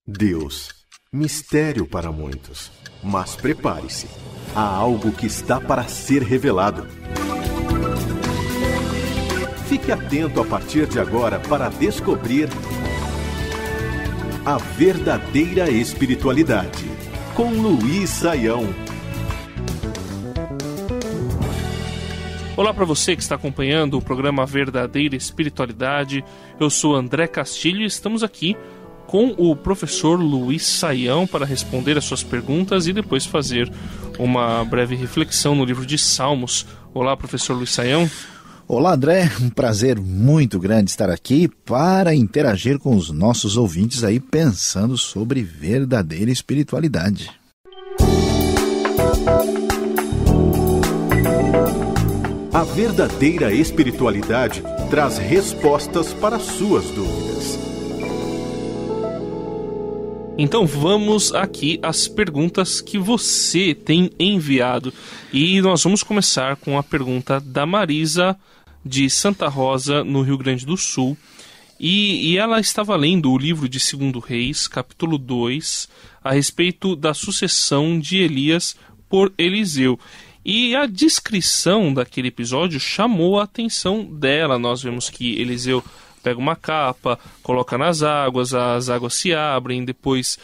Deus, mistério para muitos. Mas prepare-se, há algo que está para ser revelado. Fique atento a partir de agora para descobrir a verdadeira espiritualidade, com Luiz Saião. Olá para você que está acompanhando o programa Verdadeira Espiritualidade. Eu sou André Castilho e estamos aqui com o professor Luiz Saião para responder as suas perguntas e depois fazer uma breve reflexão no livro de Salmos. Olá, professor Luiz Saião. Olá, André, um prazer muito grande estar aqui para interagir com os nossos ouvintes aí pensando sobre verdadeira espiritualidade. A verdadeira espiritualidade traz respostas para suas dúvidas. Então vamos aqui às perguntas que você tem enviado. E nós vamos começar com a pergunta da Marisa, de Santa Rosa, no Rio Grande do Sul. E ela estava lendo o livro de 2 Reis, capítulo 2, a respeito da sucessão de Elias por Eliseu. E a descrição daquele episódio chamou a atenção dela. Nós vemos que Eliseu pega uma capa, coloca nas águas, as águas se abrem, depois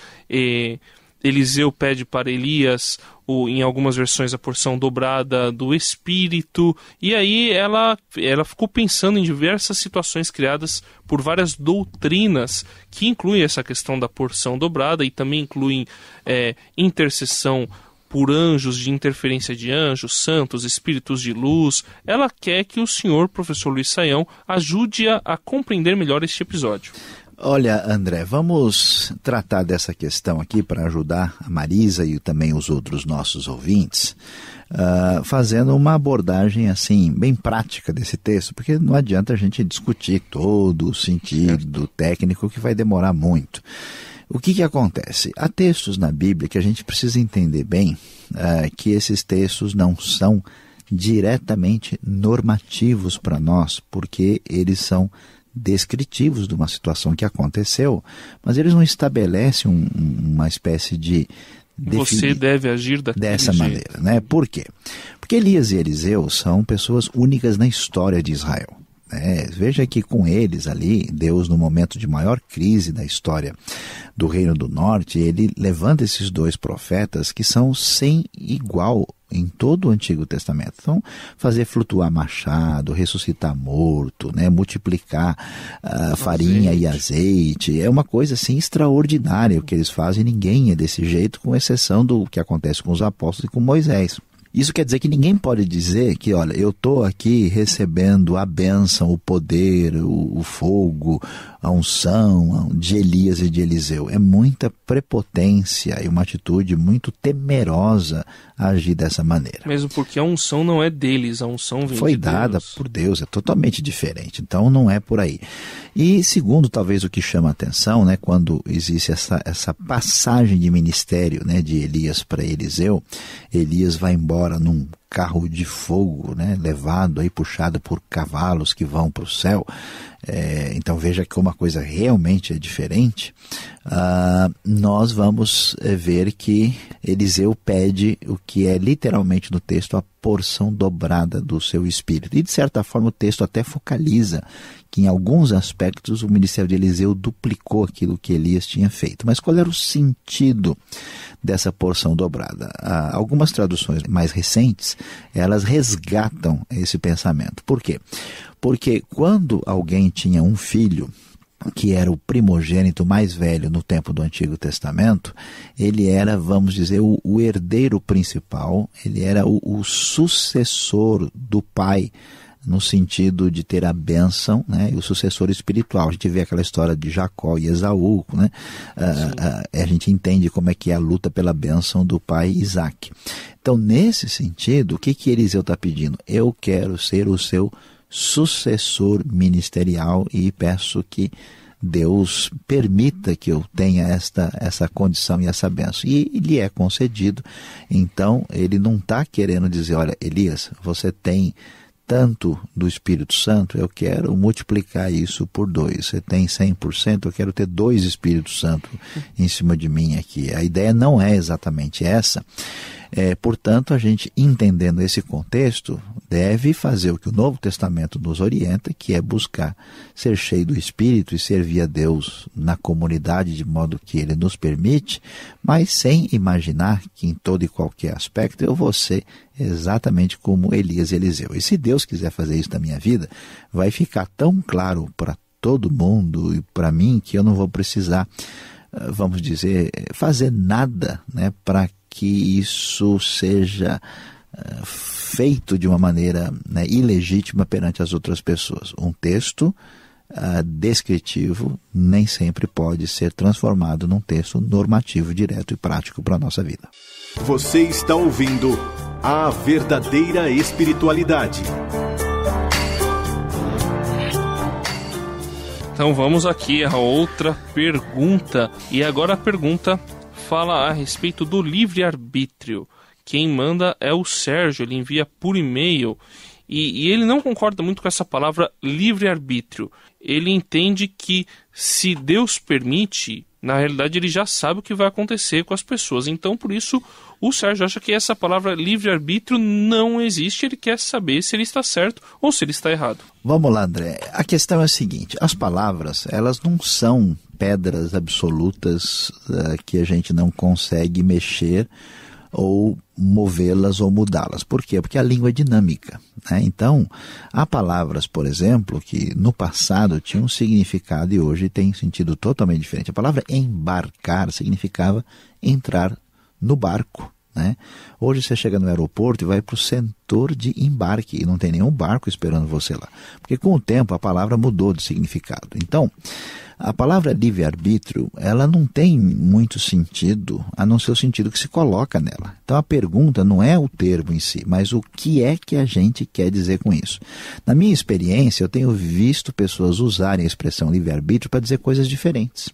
Eliseu pede para Elias, em algumas versões, a porção dobrada do Espírito, e aí ela ficou pensando em diversas situações criadas por várias doutrinas, que incluem essa questão da porção dobrada, e também incluem intercessão por anjos, de interferência de anjos, santos, espíritos de luz. Ela quer que o senhor, professor Luiz Saião, ajude-a a compreender melhor este episódio. Olha, André, vamos tratar dessa questão aqui para ajudar a Marisa e também os outros nossos ouvintes, fazendo uma abordagem assim, bem prática desse texto, porque não adianta a gente discutir todo o sentido técnico, que vai demorar muito. O que acontece? Há textos na Bíblia que a gente precisa entender bem, que esses textos não são diretamente normativos para nós, porque eles são descritivos de uma situação que aconteceu, mas eles não estabelecem uma espécie de você deve agir dessa maneira, né? Por quê? Porque Elias e Eliseu são pessoas únicas na história de Israel. Veja que com eles ali, Deus, no momento de maior crise da história do Reino do Norte, ele levanta esses dois profetas que são sem igual em todo o Antigo Testamento. Então, fazer flutuar machado, ressuscitar morto, multiplicar farinha e azeite, é uma coisa assim extraordinária o que eles fazem. Ninguém é desse jeito, com exceção do que acontece com os apóstolos e com Moisés. Isso quer dizer que ninguém pode dizer que, olha, eu estou aqui recebendo a bênção, o poder, o fogo, a unção de Elias e de Eliseu. É muita prepotência e uma atitude muito temerosa agir dessa maneira. Mesmo porque a unção não é deles, a unção vem foi de dada Deus. Por Deus, é totalmente diferente. Então não é por aí. E segundo, talvez o que chama a atenção, quando existe essa passagem de ministério, de Elias para Eliseu, Elias vai embora num carro de fogo, levado aí, puxado por cavalos que vão para o céu. Então veja que uma coisa realmente é diferente. Nós vamos ver que Eliseu pede o que é literalmente no texto a porção dobrada do seu espírito. E de certa forma o texto até focaliza que em alguns aspectos o ministério de Eliseu duplicou aquilo que Elias tinha feito. Mas qual era o sentido dessa porção dobrada? Algumas traduções mais recentes, elas resgatam esse pensamento. Por quê? Porque quando alguém tinha um filho, que era o primogênito mais velho no tempo do Antigo Testamento, ele era, vamos dizer, o herdeiro principal, ele era o sucessor do pai, no sentido de ter a bênção, e o sucessor espiritual. A gente vê aquela história de Jacó e Esaú, a gente entende como é que é a luta pela bênção do pai Isaac. Então, nesse sentido, o que Eliseu está pedindo? Eu quero ser o seu sucessor ministerial e peço que Deus permita que eu tenha essa condição e essa bênção. E lhe é concedido. Então, ele não está querendo dizer, olha, Elias, você tem tanto do Espírito Santo, eu quero multiplicar isso por 2. Você tem 100%, eu quero ter 2 Espíritos Santos em cima de mim aqui. A ideia não é exatamente essa. Portanto, a gente, entendendo esse contexto, deve fazer o que o Novo Testamento nos orienta, que é buscar ser cheio do Espírito e servir a Deus na comunidade de modo que Ele nos permite, mas sem imaginar que em todo e qualquer aspecto eu vou ser exatamente como Elias e Eliseu. E se Deus quiser fazer isso na minha vida, vai ficar tão claro para todo mundo e para mim que eu não vou precisar, vamos dizer, fazer nada, né, para que isso seja feito de uma maneira, né, ilegítima perante as outras pessoas. Um texto descritivo nem sempre pode ser transformado num texto normativo, direto e prático para a nossa vida. Você está ouvindo A Verdadeira Espiritualidade. Então vamos aqui a outra pergunta. E agora a pergunta fala a respeito do livre-arbítrio. Quem manda é o Sérgio, ele envia por e-mail e ele não concorda muito com essa palavra livre-arbítrio. Ele entende que se Deus permite, na realidade ele já sabe o que vai acontecer com as pessoas. Então por isso o Sérgio acha que essa palavra livre-arbítrio não existe, ele quer saber se ele está certo ou se ele está errado. Vamos lá, André. A questão é a seguinte, as palavras, elas não são pedras absolutas que a gente não consegue mexer ou movê-las ou mudá-las. Por quê? Porque a língua é dinâmica, né? Então, há palavras, por exemplo, que no passado tinham um significado e hoje tem um sentido totalmente diferente. A palavra embarcar significava entrar no barco, né? Hoje você chega no aeroporto e vai para o setor de embarque e não tem nenhum barco esperando você lá. Porque com o tempo a palavra mudou de significado. Então, a palavra livre-arbítrio, ela não tem muito sentido, a não ser o sentido que se coloca nela. Então a pergunta não é o termo em si, mas o que é que a gente quer dizer com isso. Na minha experiência, eu tenho visto pessoas usarem a expressão livre-arbítrio para dizer coisas diferentes.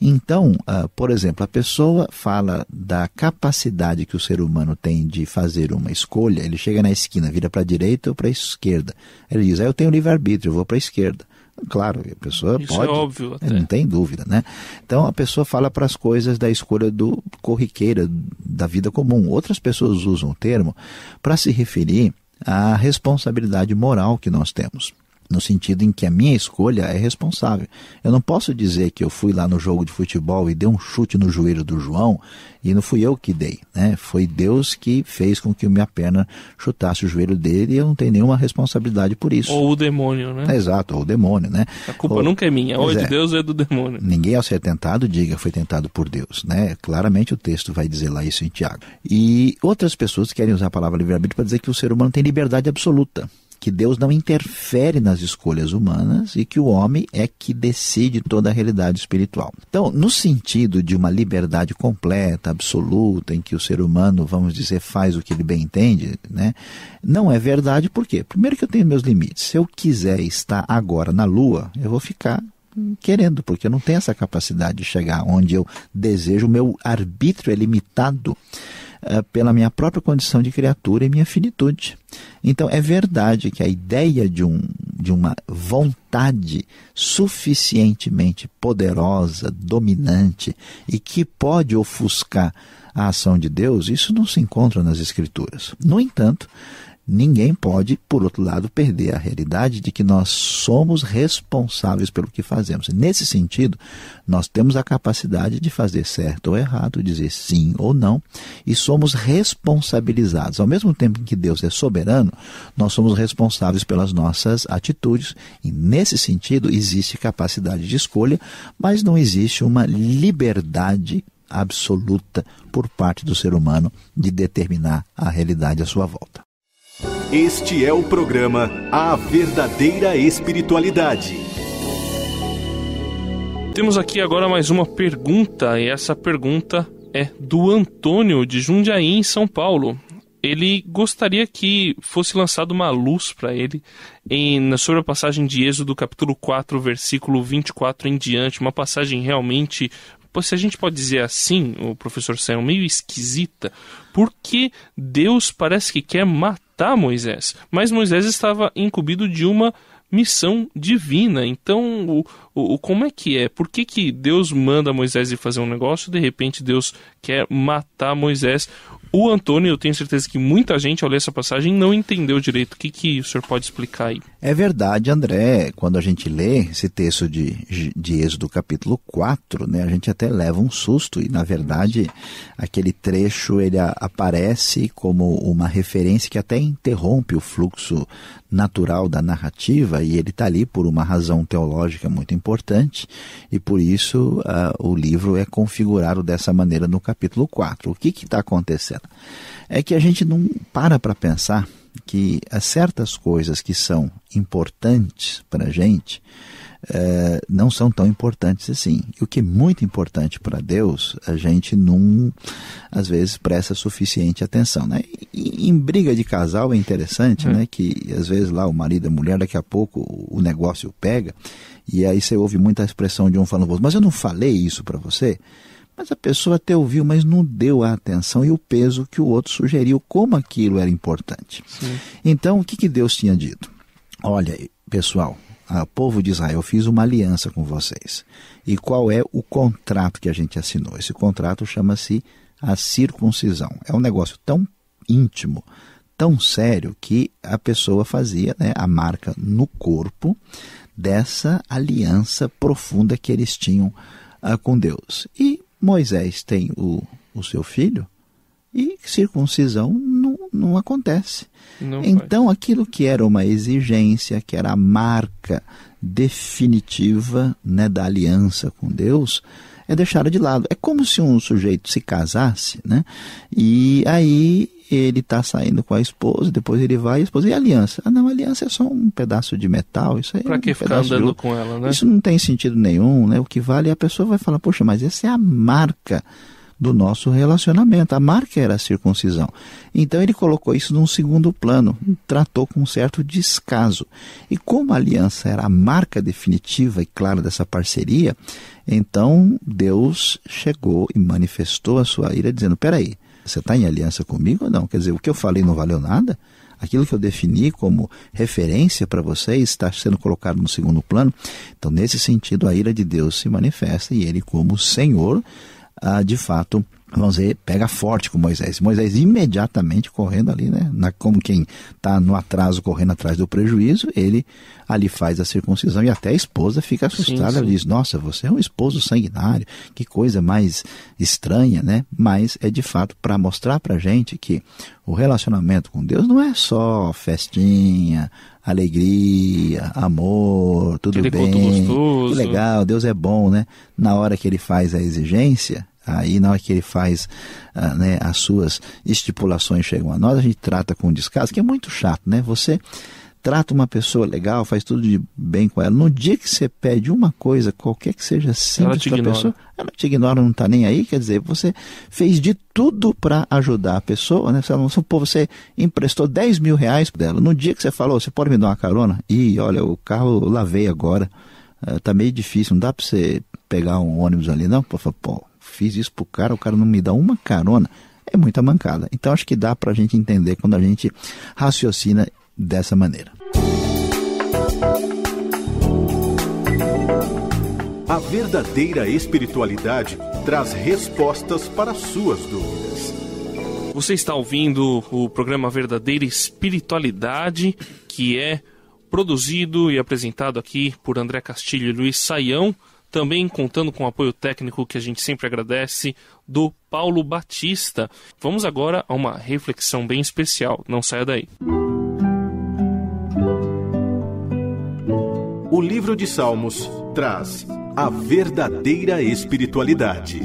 Então, por exemplo, a pessoa fala da capacidade que o ser humano tem de fazer uma escolha, ele chega na esquina, vira para a direita ou para a esquerda. Ele diz, eu tenho livre-arbítrio, eu vou para a esquerda. Claro, a pessoa isso pode, é óbvio até. Não tem dúvida, né? Então a pessoa fala para as coisas da escolha do corriqueira, da vida comum. Outras pessoas usam o termo para se referir à responsabilidade moral que nós temos, no sentido em que a minha escolha é responsável. Eu não posso dizer que eu fui lá no jogo de futebol e dei um chute no joelho do João e não fui eu que dei, né? Foi Deus que fez com que a minha perna chutasse o joelho dele e eu não tenho nenhuma responsabilidade por isso. Ou o demônio, né? Exato, ou o demônio, né? A culpa nunca é minha, ou é de Deus ou é do demônio. Ninguém ao ser tentado diga foi tentado por Deus, né? Claramente o texto vai dizer lá isso em Tiago. E outras pessoas querem usar a palavra livre-arbítrio para dizer que o ser humano tem liberdade absoluta, que Deus não interfere nas escolhas humanas e que o homem é que decide toda a realidade espiritual. Então, no sentido de uma liberdade completa, absoluta, em que o ser humano, vamos dizer, faz o que ele bem entende, né? Não é verdade, por quê? Primeiro que eu tenho meus limites. Se eu quiser estar agora na Lua, eu vou ficar querendo, porque eu não tenho essa capacidade de chegar onde eu desejo. O meu arbítrio é limitado pela minha própria condição de criatura e minha finitude. Então é verdade que a ideia de uma vontade suficientemente poderosa, dominante e que pode ofuscar a ação de Deus, isso não se encontra nas Escrituras. No entanto, ninguém pode, por outro lado, perder a realidade de que nós somos responsáveis pelo que fazemos. Nesse sentido, nós temos a capacidade de fazer certo ou errado, dizer sim ou não, e somos responsabilizados. Ao mesmo tempo em que Deus é soberano, nós somos responsáveis pelas nossas atitudes, e nesse sentido existe capacidade de escolha, mas não existe uma liberdade absoluta por parte do ser humano de determinar a realidade à sua volta. Este é o programa A Verdadeira Espiritualidade. Temos aqui agora mais uma pergunta, e essa pergunta é do Antônio, de Jundiaí, em São Paulo. Ele gostaria que fosse lançada uma luz para ele sobre a passagem de Êxodo, capítulo 4, versículo 24 em diante, uma passagem realmente, se a gente pode dizer assim, o professor Sam, meio esquisita, porque Deus parece que quer matar matar Moisés, mas Moisés estava incumbido de uma missão divina. Então, como é que é? Por que Deus manda Moisés ir fazer um negócio e de repente Deus quer matar Moisés? O Antônio, eu tenho certeza que muita gente ao ler essa passagem não entendeu direito. O que o senhor pode explicar aí? É verdade, André. Quando a gente lê esse texto de Êxodo capítulo 4, né, a gente até leva um susto. E, na verdade, aquele trecho ele aparece como uma referência que até interrompe o fluxo natural da narrativa, e ele está ali por uma razão teológica muito importante, e por isso o livro é configurado dessa maneira no capítulo 4. O que está acontecendo? É que a gente não para pensar que certas coisas que são importantes para a gente não são tão importantes assim. E o que é muito importante para Deus, a gente não, às vezes, presta suficiente atenção, né? E em briga de casal é interessante, né? Que às vezes lá o marido e a mulher, daqui a pouco o negócio pega, e aí você ouve muita expressão de um falando, mas eu não falei isso para você? Mas a pessoa até ouviu, mas não deu a atenção e o peso que o outro sugeriu, como aquilo era importante. Sim. Então, o que Deus tinha dito? Olha, pessoal, povo de Israel, eu fiz uma aliança com vocês. E qual é o contrato que a gente assinou? Esse contrato chama-se a circuncisão. É um negócio tão íntimo, tão sério, que a pessoa fazia, né, a marca no corpo dessa aliança profunda que eles tinham com Deus. E Moisés tem o seu filho e circuncisão não acontece. Então, aquilo que era uma exigência, que era a marca definitiva, né, da aliança com Deus, é deixada de lado. É como se um sujeito se casasse, né, e aí ele está saindo com a esposa, depois ele vai, a esposa, e a aliança? Não, a aliança é só um pedaço de metal, isso aí. Para que ficar andando com ela, né? Isso não tem sentido nenhum, né? O que vale é a pessoa vai falar, poxa, mas essa é a marca do nosso relacionamento. A marca era a circuncisão. Então ele colocou isso num segundo plano, tratou com um certo descaso. E como a aliança era a marca definitiva e clara dessa parceria, então Deus chegou e manifestou a sua ira dizendo, peraí, você está em aliança comigo ou não? Quer dizer, o que eu falei não valeu nada? Aquilo que eu defini como referência para vocês está sendo colocado no segundo plano? Então, nesse sentido, a ira de Deus se manifesta e ele, como Senhor, de fato, vamos dizer, pega forte com Moisés. Moisés imediatamente correndo ali, né? Como quem está no atraso correndo atrás do prejuízo, ele ali faz a circuncisão e até a esposa fica assustada. Sim. Ela diz, nossa, você é um esposo sanguinário, que coisa mais estranha, né? Mas é de fato para mostrar para a gente que o relacionamento com Deus não é só festinha, alegria, amor, tudo bem, que legal, Deus é bom, né? Na hora que ele faz a exigência, aí na hora que ele faz, né, as suas estipulações chegam a nós, a gente trata com descaso, que é muito chato, né? Você trata uma pessoa legal, faz tudo de bem com ela. No dia que você pede uma coisa, qualquer que seja simples para a pessoa, ela te ignora, não está nem aí. Quer dizer, você fez de tudo para ajudar a pessoa, né? Você emprestou 10 mil reais dela. No dia que você falou, você pode me dar uma carona? Ih, olha, o carro eu lavei agora. Tá meio difícil, não dá para você pegar um ônibus ali, não? Pô, fiz isso pro cara, o cara não me dá uma carona. É muita mancada. Então acho que dá para a gente entender quando a gente raciocina dessa maneira. A verdadeira espiritualidade traz respostas para suas dúvidas. Você está ouvindo o programa Verdadeira Espiritualidade, que é produzido e apresentado aqui por André Castilho e Luiz Saião, também contando com o apoio técnico, que a gente sempre agradece, do Paulo Batista. Vamos agora a uma reflexão bem especial. Não saia daí. O livro de Salmos traz a verdadeira espiritualidade.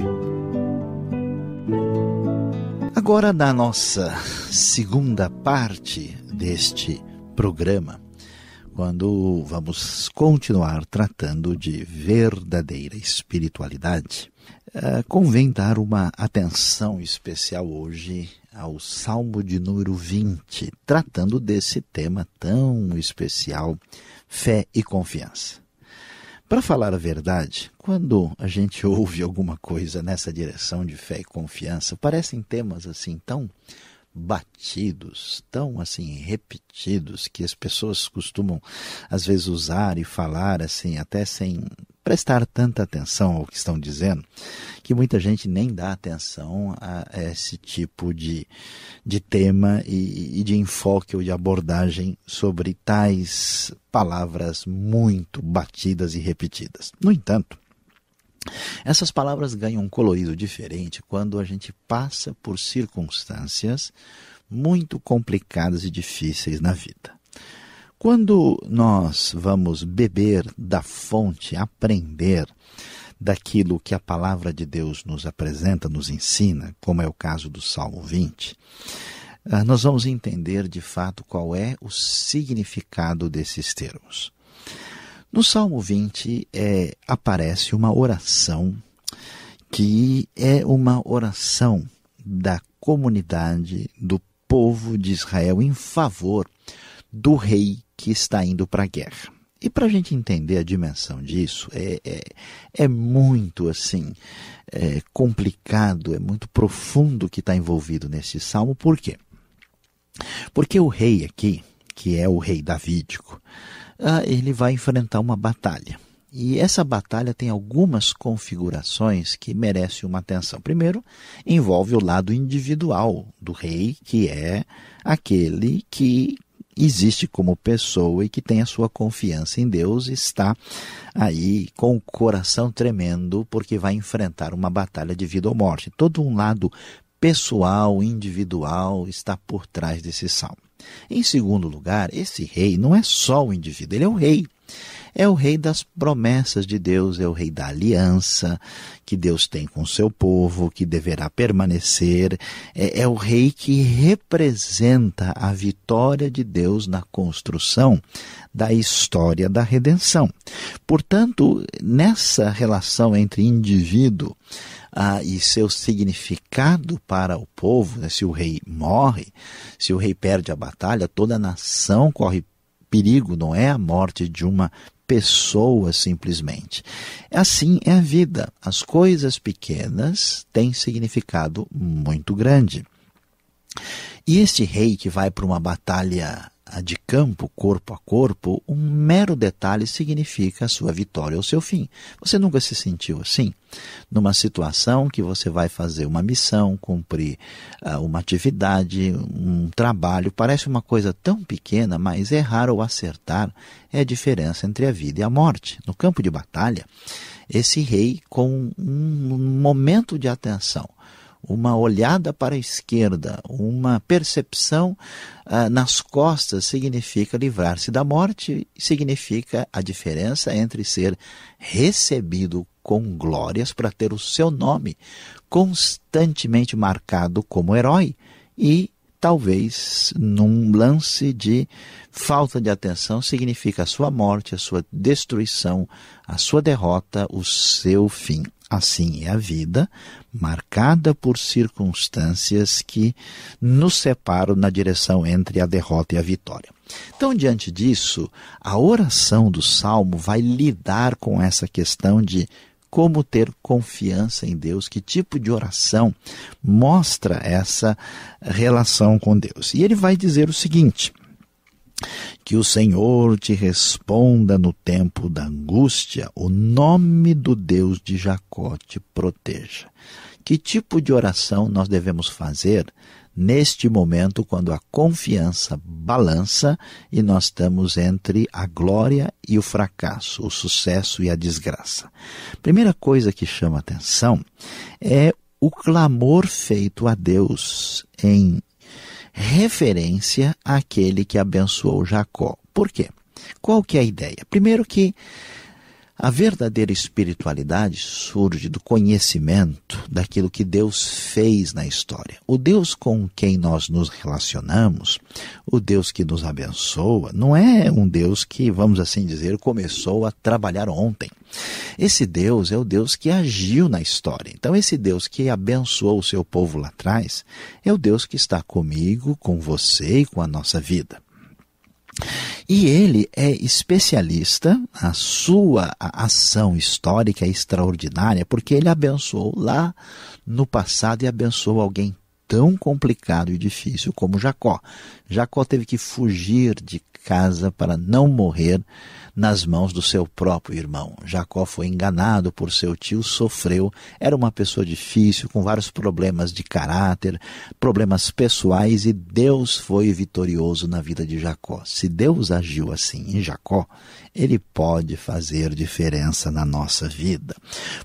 Agora, na nossa segunda parte deste programa, quando vamos continuar tratando de verdadeira espiritualidade, convém dar uma atenção especial hoje ao Salmo de número 20, tratando desse tema tão especial, fé e confiança. Para falar a verdade, quando a gente ouve alguma coisa nessa direção de fé e confiança, parecem temas assim tão batidos, tão assim repetidos, que as pessoas costumam às vezes usar e falar assim, até sem prestar tanta atenção ao que estão dizendo, que muita gente nem dá atenção a esse tipo de tema e de enfoque ou de abordagem sobre tais palavras muito batidas e repetidas. No entanto, essas palavras ganham um colorido diferente quando a gente passa por circunstâncias muito complicadas e difíceis na vida. Quando nós vamos beber da fonte, aprender daquilo que a palavra de Deus nos apresenta, nos ensina, como é o caso do Salmo 20, nós vamos entender de fato qual é o significado desses termos. No Salmo 20 aparece uma oração que é uma oração da comunidade, do povo de Israel em favor do rei que está indo para a guerra. E para a gente entender a dimensão disso, é muito assim, complicado, é muito profundo o que está envolvido nesse salmo. Por quê? Porque o rei aqui, que é o rei davídico, ele vai enfrentar uma batalha. E essa batalha tem algumas configurações que merecem uma atenção. Primeiro, envolve o lado individual do rei, que é aquele que existe como pessoa e que tem a sua confiança em Deus, está aí com o coração tremendo porque vai enfrentar uma batalha de vida ou morte. Todo um lado pessoal, individual está por trás desse salmo. Em segundo lugar, esse rei não é só o indivíduo, ele é o rei. É o rei das promessas de Deus, é o rei da aliança que Deus tem com o seu povo, que deverá permanecer. É o rei que representa a vitória de Deus na construção da história da redenção. Portanto, nessa relação entre indivíduo e seu significado para o povo, né? Se o rei morre, se o rei perde a batalha, toda a nação corre perigo, não é a morte de uma pessoa simplesmente. Assim é a vida. As coisas pequenas têm significado muito grande. E este rei que vai para uma batalha de campo, corpo a corpo, um mero detalhe significa a sua vitória ou seu fim. Você nunca se sentiu assim? Numa situação que você vai fazer uma missão, cumprir uma atividade, um trabalho, parece uma coisa tão pequena, mas errar ou acertar é a diferença entre a vida e a morte. No campo de batalha, esse rei, com um momento de atenção, uma olhada para a esquerda, uma percepção nas costas, significa livrar-se da morte, significa a diferença entre ser recebido com glórias para ter o seu nome constantemente marcado como herói e talvez num lance de falta de atenção significa a sua morte, a sua destruição, a sua derrota, o seu fim. Assim é a vida, marcada por circunstâncias que nos separam na direção entre a derrota e a vitória. Então, diante disso, a oração do Salmo vai lidar com essa questão de como ter confiança em Deus, que tipo de oração mostra essa relação com Deus. E ele vai dizer o seguinte: que o Senhor te responda no tempo da angústia, o nome do Deus de Jacó te proteja. Que tipo de oração nós devemos fazer neste momento, quando a confiança balança e nós estamos entre a glória e o fracasso, o sucesso e a desgraça? Primeira coisa que chama atenção é o clamor feito a Deus em referência àquele que abençoou Jacó. Por quê? Qual que é a ideia? Primeiro que a verdadeira espiritualidade surge do conhecimento daquilo que Deus fez na história. O Deus com quem nós nos relacionamos, o Deus que nos abençoa, não é um Deus que, vamos assim dizer, começou a trabalhar ontem. Esse Deus é o Deus que agiu na história. Então, esse Deus que abençoou o seu povo lá atrás é o Deus que está comigo, com você e com a nossa vida. E ele é especialista, a sua ação histórica é extraordinária, porque ele abençoou lá no passado e abençoou alguém tão complicado e difícil como Jacó. Jacó teve que fugir de casa para não morrer nas mãos do seu próprio irmão. Jacó foi enganado por seu tio, sofreu, era uma pessoa difícil, com vários problemas de caráter, problemas pessoais, e Deus foi vitorioso na vida de Jacó. Se Deus agiu assim em Jacó, Ele pode fazer diferença na nossa vida.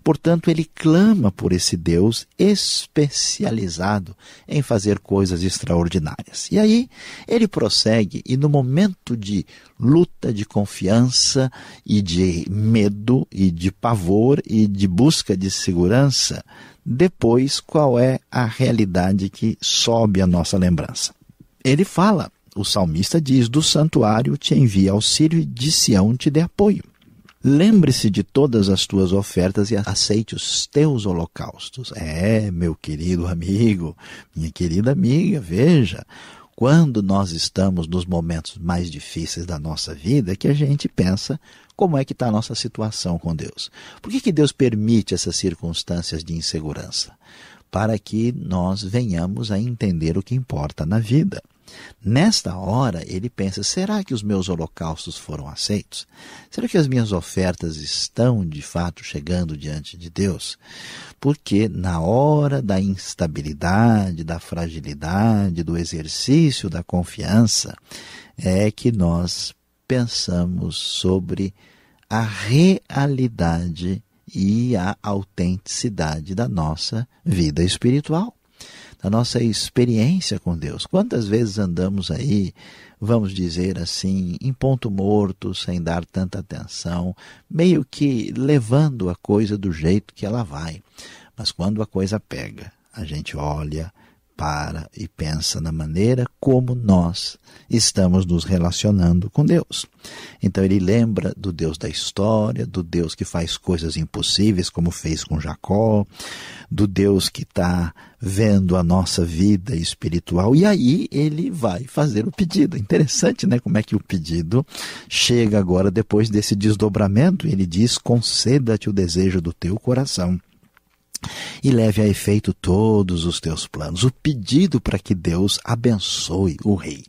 Portanto, ele clama por esse Deus especializado em fazer coisas extraordinárias. E aí, ele prossegue, e no momento de luta, de confiança e de medo e de pavor e de busca de segurança, depois qual é a realidade que sobe à nossa lembrança? Ele fala, o salmista diz, do santuário te envia auxílio e de Sião te dê apoio. Lembre-se de todas as tuas ofertas e aceite os teus holocaustos. Meu querido amigo, minha querida amiga, veja, quando nós estamos nos momentos mais difíceis da nossa vida, é que a gente pensa como é que está a nossa situação com Deus. Por que Deus permite essas circunstâncias de insegurança? Para que nós venhamos a entender o que importa na vida. Nesta hora, ele pensa, será que os meus holocaustos foram aceitos? Será que as minhas ofertas estão, de fato, chegando diante de Deus? Porque na hora da instabilidade, da fragilidade, do exercício da confiança, é que nós pensamos sobre a realidade e a autenticidade da nossa vida espiritual, da nossa experiência com Deus. Quantas vezes andamos aí, vamos dizer assim, em ponto morto, sem dar tanta atenção, meio que levando a coisa do jeito que ela vai. Mas quando a coisa pega, a gente olha, para e pensa na maneira como nós estamos nos relacionando com Deus. Então ele lembra do Deus da história, do Deus que faz coisas impossíveis, como fez com Jacó, do Deus que está vendo a nossa vida espiritual, e aí ele vai fazer o pedido. Interessante, né? Como é que o pedido chega agora depois desse desdobramento. Ele diz, conceda-te o desejo do teu coração e leve a efeito todos os teus planos. O pedido para que Deus abençoe o rei.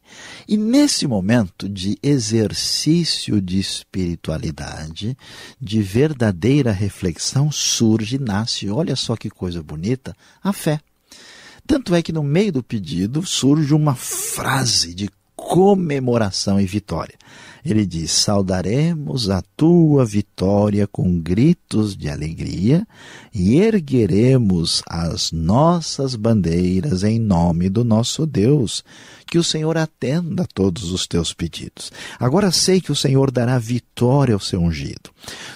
E nesse momento de exercício de espiritualidade, de verdadeira reflexão, surge, nasce, olha só que coisa bonita, a fé. Tanto é que no meio do pedido surge uma frase de comemoração e vitória. Ele diz, saudaremos a tua vitória com gritos de alegria e ergueremos as nossas bandeiras em nome do nosso Deus. Que o Senhor atenda a todos os teus pedidos. Agora sei que o Senhor dará vitória ao seu ungido.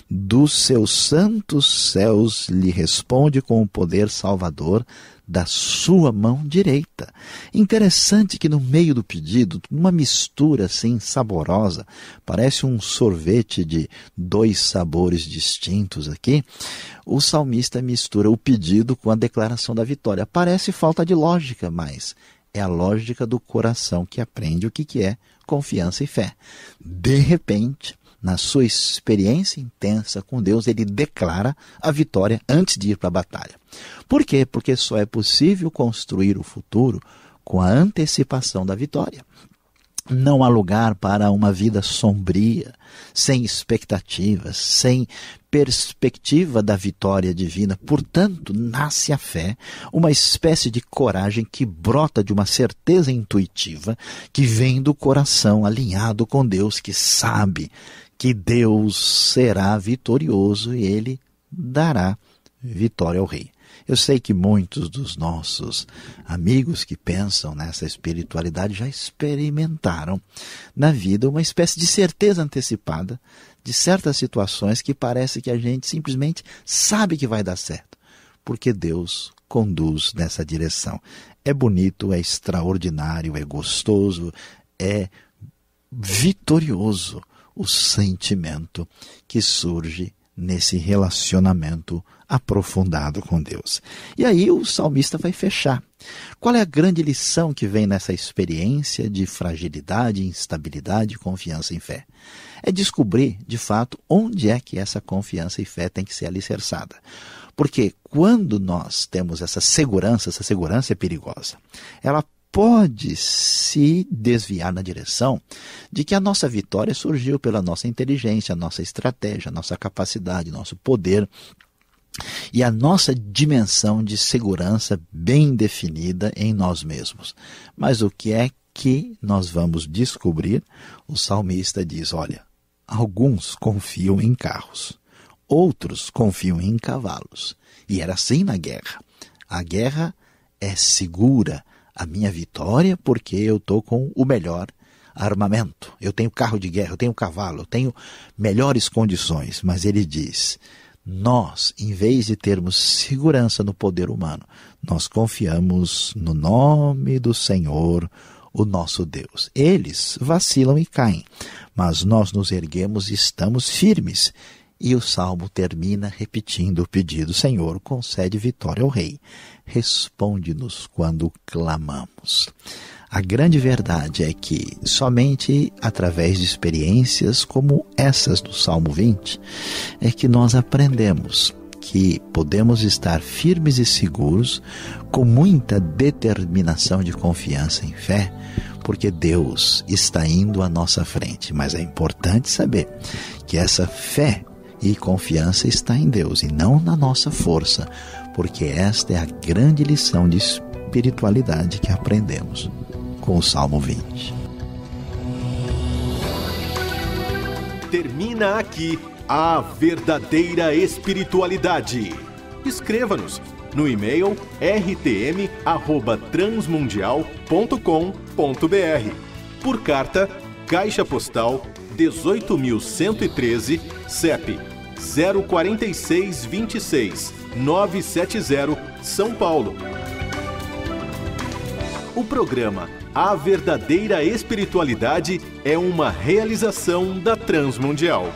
Dos seus santos céus lhe responde com o poder salvador da sua mão direita. Interessante que no meio do pedido, uma mistura assim saborosa, parece um sorvete de dois sabores distintos aqui, o salmista mistura o pedido com a declaração da vitória. Parece falta de lógica, mas é a lógica do coração que aprende o que é confiança e fé. De repente, na sua experiência intensa com Deus, ele declara a vitória antes de ir para a batalha. Por quê? Porque só é possível construir o futuro com a antecipação da vitória. Não há lugar para uma vida sombria, sem expectativas, sem perspectiva da vitória divina. Portanto, nasce a fé, uma espécie de coragem que brota de uma certeza intuitiva que vem do coração alinhado com Deus, que sabe que Deus será vitorioso e Ele dará vitória ao rei. Eu sei que muitos dos nossos amigos que pensam nessa espiritualidade já experimentaram na vida uma espécie de certeza antecipada de certas situações que parece que a gente simplesmente sabe que vai dar certo, porque Deus conduz nessa direção. É bonito, é extraordinário, é gostoso, é vitorioso o sentimento que surge nesse relacionamento aprofundado com Deus. E aí o salmista vai fechar. Qual é a grande lição que vem nessa experiência de fragilidade, instabilidade, confiança em fé? É descobrir, de fato, onde é que essa confiança e fé tem que ser alicerçada. Porque quando nós temos essa segurança é perigosa. Ela pode se desviar na direção de que a nossa vitória surgiu pela nossa inteligência, a nossa estratégia, a nossa capacidade, nosso poder e a nossa dimensão de segurança bem definida em nós mesmos. Mas o que é que nós vamos descobrir? O salmista diz, olha, alguns confiam em carros, outros confiam em cavalos. E era assim na guerra. A guerra é segura, a minha vitória, porque eu estou com o melhor armamento. Eu tenho carro de guerra, eu tenho cavalo, eu tenho melhores condições. Mas ele diz, nós, em vez de termos segurança no poder humano, nós confiamos no nome do Senhor, o nosso Deus. Eles vacilam e caem, mas nós nos erguemos e estamos firmes. E o Salmo termina repetindo o pedido, Senhor, concede vitória ao Rei. Responde-nos quando clamamos. A grande verdade é que somente através de experiências como essas do Salmo 20 é que nós aprendemos que podemos estar firmes e seguros com muita determinação de confiança em fé, porque Deus está indo à nossa frente. Mas é importante saber que essa fé e confiança está em Deus e não na nossa força, porque esta é a grande lição de espiritualidade que aprendemos com o Salmo 20. Termina aqui a verdadeira espiritualidade. Escreva-nos no e-mail rtm@transmundial.com.br. Por carta, Caixa Postal 18.113, CEP 04626 970, São Paulo. O programa A Verdadeira Espiritualidade é uma realização da Transmundial.